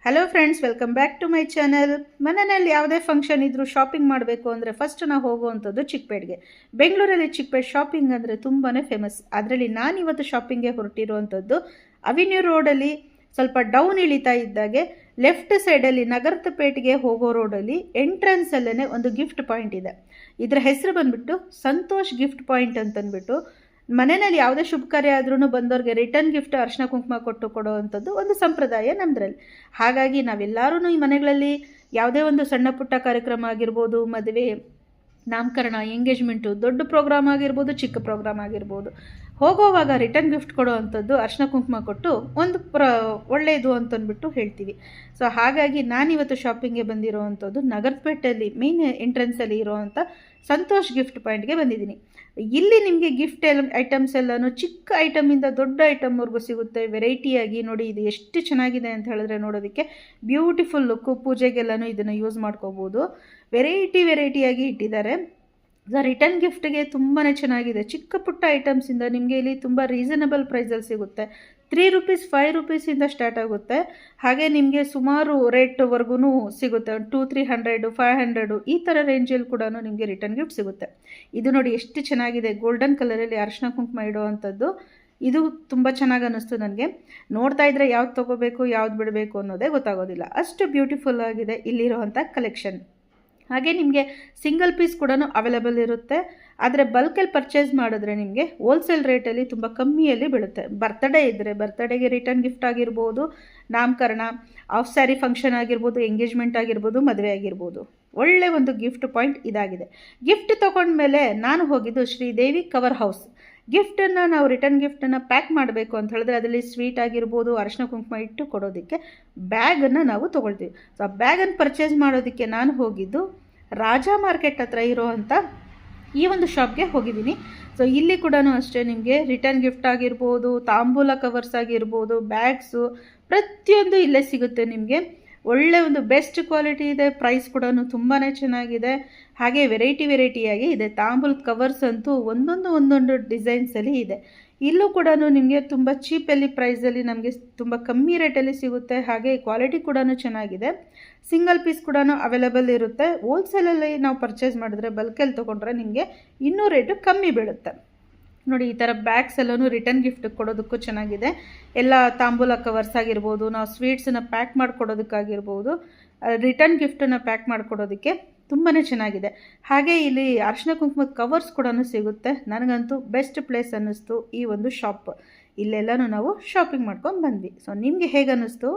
Hello friends, welcome back to my channel. ಮನೆಯಲ್ಲಿ ಯಾವುದೇ function ಇದ್ರೂ ಶಾಪಿಂಗ್ ಮಾಡಬೇಕು ಅಂದರೆ ಫಸ್ಟ್ ನಾವು ಹೋಗುವಂಥದ್ದು ಚಿಕ್ಕಪೇಟೆಗೆ. ಬೆಂಗಳೂರಲ್ಲಿ ಚಿಕ್ಕಪೇಟೆ ಶಾಪಿಂಗ್ ಅಂದರೆ ತುಂಬಾ ಫೇಮಸ್. ಅದರಲ್ಲಿ ನಾನಿವತ್ತು ಶಾಪಿಂಗ್ಗೆ ಹೊರಟಿರುವಂಥದ್ದು ಅವಿನ್ಯೂ ರೋಡಲ್ಲಿ ಸ್ವಲ್ಪ ಡೌನ್ ಇಳಿತಾ ಇದ್ದಾಗೆ ಲೆಫ್ಟ್ ಸೈಡಲ್ಲಿ ನಗರದ ಪೇಟೆಗೆ ಹೋಗೋ ರೋಡಲ್ಲಿ ಎಂಟ್ರೆನ್ಸಲ್ಲೇ ಒಂದು ಗಿಫ್ಟ್ ಪಾಯಿಂಟ್ ಇದೆ. ಇದರ ಹೆಸರು ಬಂದುಬಿಟ್ಟು ಸಂತೋಷ್ ಗಿಫ್ಟ್ ಪಾಯಿಂಟ್ ಅಂತಂದ್ಬಿಟ್ಟು ಮನೆಯಲ್ಲಿ ಯಾವುದೇ ಶುಭ ಕಾರ್ಯ ಆದ್ರೂ ಬಂದವ್ರಿಗೆ ರಿಟರ್ನ್ ಗಿಫ್ಟ್ ಅರಿಶಿನ ಕುಂಕುಮ ಕೊಟ್ಟು ಕೊಡುವಂಥದ್ದು ಒಂದು ಸಂಪ್ರದಾಯ ನಮ್ಮದ್ರಲ್ಲಿ. ಹಾಗಾಗಿ ನಾವೆಲ್ಲರೂ ಈ ಮನೆಗಳಲ್ಲಿ ಯಾವುದೇ ಒಂದು ಸಣ್ಣ ಪುಟ್ಟ ಕಾರ್ಯಕ್ರಮ ಆಗಿರ್ಬೋದು, ಮದುವೆ, ನಾಮಕರಣ, ಎಂಗೇಜ್ಮೆಂಟು, ದೊಡ್ಡ ಪ್ರೋಗ್ರಾಮ್ ಆಗಿರ್ಬೋದು, ಚಿಕ್ಕ ಪ್ರೋಗ್ರಾಮ್ ಆಗಿರ್ಬೋದು, ಹೋಗೋವಾಗ ರಿಟರ್ನ್ ಗಿಫ್ಟ್ ಕೊಡುವಂಥದ್ದು ಅರಿಶಿನ ಕುಂಕುಮ ಕೊಟ್ಟು ಒಂದು ಒಳ್ಳೆಯದು ಅಂತಂದ್ಬಿಟ್ಟು ಹೇಳ್ತೀವಿ. ಸೊ ಹಾಗಾಗಿ ನಾನಿವತ್ತು ಶಾಪಿಂಗ್ಗೆ ಬಂದಿರೋವಂಥದ್ದು ನಗರಪೇಟೆಯಲ್ಲಿ ಮೇನ್ ಎಂಟ್ರೆನ್ಸಲ್ಲಿ ಇರೋವಂಥ ಸಂತೋಷ್ ಗಿಫ್ಟ್ ಪಾಯಿಂಟ್ಗೆ ಬಂದಿದ್ದೀನಿ. ಇಲ್ಲಿ ನಿಮಗೆ ಗಿಫ್ಟ್ ಐಟಮ್ಸ್ ಎಲ್ಲನೂ ಚಿಕ್ಕ ಐಟಮಿಂದ ದೊಡ್ಡ ಐಟಮ್ವರೆಗೂ ಸಿಗುತ್ತೆ. ವೆರೈಟಿಯಾಗಿ ನೋಡಿ, ಇದು ಎಷ್ಟು ಚೆನ್ನಾಗಿದೆ ಅಂತ ಹೇಳಿದ್ರೆ ನೋಡೋದಕ್ಕೆ ಬ್ಯೂಟಿಫುಲ್ ಲುಕ್ಕು. ಪೂಜೆಗೆಲ್ಲನೂ ಇದನ್ನು ಯೂಸ್ ಮಾಡ್ಕೋಬೋದು. ವೆರೈಟಿಯಾಗಿ ಇಟ್ಟಿದ್ದಾರೆ. ರಿಟರ್ನ್ ಗಿಫ್ಟ್ಗೆ ತುಂಬಾ ಚೆನ್ನಾಗಿದೆ. ಚಿಕ್ಕ ಪುಟ್ಟ ಐಟಮ್ಸಿಂದ ನಿಮಗೆ ಇಲ್ಲಿ ತುಂಬ ರೀಸನಬಲ್ ಪ್ರೈಸಲ್ಲಿ ಸಿಗುತ್ತೆ. 3 ರೂಪೀಸ್ 5 ರೂಪೀಸಿಂದ ಸ್ಟಾರ್ಟ್ ಆಗುತ್ತೆ. ಹಾಗೆ ನಿಮಗೆ ಸುಮಾರು ರೇಟ್ವರೆಗೂ ಸಿಗುತ್ತೆ. 200-300 500 ಈ ಥರ ರೇಂಜಲ್ಲಿ ಕೂಡ ನಿಮಗೆ ರಿಟರ್ನ್ ಗಿಫ್ಟ್ ಸಿಗುತ್ತೆ. ಇದು ನೋಡಿ ಎಷ್ಟು ಚೆನ್ನಾಗಿದೆ. ಗೋಲ್ಡನ್ ಕಲರಲ್ಲಿ ಅರಿಶಿನ ಕುಂಕುಮ ಇಡುವಂಥದ್ದು. ಇದು ತುಂಬ ಚೆನ್ನಾಗಿ ಅನ್ನಿಸ್ತು ನನಗೆ. ನೋಡ್ತಾ ಇದ್ದರೆ ಯಾವ್ದು ತೊಗೋಬೇಕು ಯಾವ್ದು ಬಿಡಬೇಕು ಅನ್ನೋದೇ ಗೊತ್ತಾಗೋದಿಲ್ಲ. ಅಷ್ಟು ಬ್ಯೂಟಿಫುಲ್ ಆಗಿದೆ ಇಲ್ಲಿರುವಂಥ ಕಲೆಕ್ಷನ್. ಹಾಗೆ ನಿಮಗೆ ಸಿಂಗಲ್ ಪೀಸ್ ಕೂಡ ಅವೈಲೇಬಲ್ ಇರುತ್ತೆ. ಆದರೆ ಬಲ್ಕಲ್ಲಿ ಪರ್ಚೇಸ್ ಮಾಡಿದ್ರೆ ನಿಮಗೆ ಹೋಲ್ಸೇಲ್ ರೇಟಲ್ಲಿ ತುಂಬ ಕಮ್ಮಿಯಲ್ಲಿ ಬೀಳುತ್ತೆ. ಬರ್ತ್ಡೇ ಇದ್ದರೆ ಬರ್ತ್ಡೇಗೆ ರಿಟರ್ನ್ ಗಿಫ್ಟ್ ಆಗಿರ್ಬೋದು, ನಾಮಕರಣ, ಆಫ್ ಸ್ಯಾರಿ ಫಂಕ್ಷನ್ ಆಗಿರ್ಬೋದು, ಎಂಗೇಜ್ಮೆಂಟ್ ಆಗಿರ್ಬೋದು, ಮದುವೆ ಆಗಿರ್ಬೋದು, ಒಳ್ಳೆ ಒಂದು ಗಿಫ್ಟ್ ಪಾಯಿಂಟ್ ಇದಾಗಿದೆ. ಗಿಫ್ಟ್ ತೊಗೊಂಡ್ಮೇಲೆ ನಾನು ಹೋಗಿದ್ದು ಶ್ರೀದೇವಿ ಕವರ್ ಹೌಸ್. ಗಿಫ್ಟನ್ನು ನಾವು ರಿಟರ್ನ್ ಗಿಫ್ಟನ್ನು ಪ್ಯಾಕ್ ಮಾಡಬೇಕು ಅಂತ ಹೇಳಿದ್ರೆ ಅದರಲ್ಲಿ ಸ್ವೀಟ್ ಆಗಿರ್ಬೋದು, ಅರಿಶಿನ ಕುಂಕುಮ ಇಟ್ಟು ಕೊಡೋದಕ್ಕೆ ಬ್ಯಾಗನ್ನು ನಾವು ತೊಗೊಳ್ತೀವಿ. ಸೊ ಆ ಬ್ಯಾಗನ್ನು ಪರ್ಚೇಸ್ ಮಾಡೋದಕ್ಕೆ ನಾನು ಹೋಗಿದ್ದು ರಾಜಾ ಮಾರ್ಕೆಟ್ ಹತ್ರ ಇರೋವಂಥ ಈ ಒಂದು ಶಾಪ್ಗೆ ಹೋಗಿದ್ದೀನಿ. ಸೊ ಇಲ್ಲಿ ಕೂಡ ಅಷ್ಟೇ ನಿಮಗೆ ರಿಟರ್ನ್ ಗಿಫ್ಟ್ ಆಗಿರ್ಬೋದು, ತಾಂಬೂಲ ಕವರ್ಸ್ ಆಗಿರ್ಬೋದು, ಬ್ಯಾಗ್ಸು, ಪ್ರತಿಯೊಂದು ಇಲ್ಲೇ ಸಿಗುತ್ತೆ ನಿಮಗೆ. ಒಳ್ಳೆ ಒಂದು ಬೆಸ್ಟ್ ಕ್ವಾಲಿಟಿ ಇದೆ. ಪ್ರೈಸ್ ಕೂಡ ತುಂಬಾ ಚೆನ್ನಾಗಿದೆ. ಹಾಗೆ ವೆರೈಟಿಯಾಗಿ ಇದೆ. ತಾಂಬೂಲದ ಕವರ್ಸ್ ಅಂತೂ ಒಂದೊಂದು ಡಿಸೈನ್ಸಲ್ಲಿ ಇದೆ. ಇಲ್ಲೂ ಕೂಡ ನಿಮಗೆ ತುಂಬ ಚೀಪಲ್ಲಿ ಪ್ರೈಸಲ್ಲಿ ನಮಗೆ ತುಂಬ ಕಮ್ಮಿ ರೇಟಲ್ಲಿ ಸಿಗುತ್ತೆ. ಹಾಗೆ ಕ್ವಾಲಿಟಿ ಕೂಡ ಚೆನ್ನಾಗಿದೆ. ಸಿಂಗಲ್ ಪೀಸ್ ಕೂಡ ಅವೈಲೇಬಲ್ ಇರುತ್ತೆ. ಹೋಲ್ಸೇಲಲ್ಲಿ ನಾವು ಪರ್ಚೇಸ್ ಮಾಡಿದ್ರೆ ಬಲ್ಕಲ್ಲಿ ತೊಗೊಂಡ್ರೆ ನಿಮಗೆ ಇನ್ನೂ ರೇಟು ಕಮ್ಮಿ ಬೀಳುತ್ತೆ. ನೋಡಿ, ಈ ಥರ ಬ್ಯಾಗ್ಸ್ ಎಲ್ಲನೂ ರಿಟರ್ನ್ ಗಿಫ್ಟ್ ಕೊಡೋದಕ್ಕೂ ಚೆನ್ನಾಗಿದೆ. ಎಲ್ಲ ತಾಂಬೂಲ ಕವರ್ಸ್ ಆಗಿರ್ಬೋದು, ನಾವು ಸ್ವೀಟ್ಸನ್ನು ಪ್ಯಾಕ್ ಮಾಡಿಕೊಡೋದಕ್ಕಾಗಿರ್ಬೋದು, ರಿಟರ್ನ್ ಗಿಫ್ಟನ್ನು ಪ್ಯಾಕ್ ಮಾಡಿಕೊಡೋದಕ್ಕೆ ತುಂಬಾ ಚೆನ್ನಾಗಿದೆ. ಹಾಗೆ ಇಲ್ಲಿ ಅರಿಶಿನ ಕುಂಕುಮದ ಕವರ್ಸ್ ಕೂಡ ಸಿಗುತ್ತೆ. ನನಗಂತೂ ಬೆಸ್ಟ್ ಪ್ಲೇಸ್ ಅನ್ನಿಸ್ತು ಈ ಒಂದು ಶಾಪ್. ಇಲ್ಲೆಲ್ಲನೂ ನಾವು ಶಾಪಿಂಗ್ ಮಾಡ್ಕೊಂಡು ಬಂದ್ವಿ. ಸೊ ನಿಮಗೆ ಹೇಗೆ ಅನ್ನಿಸ್ತು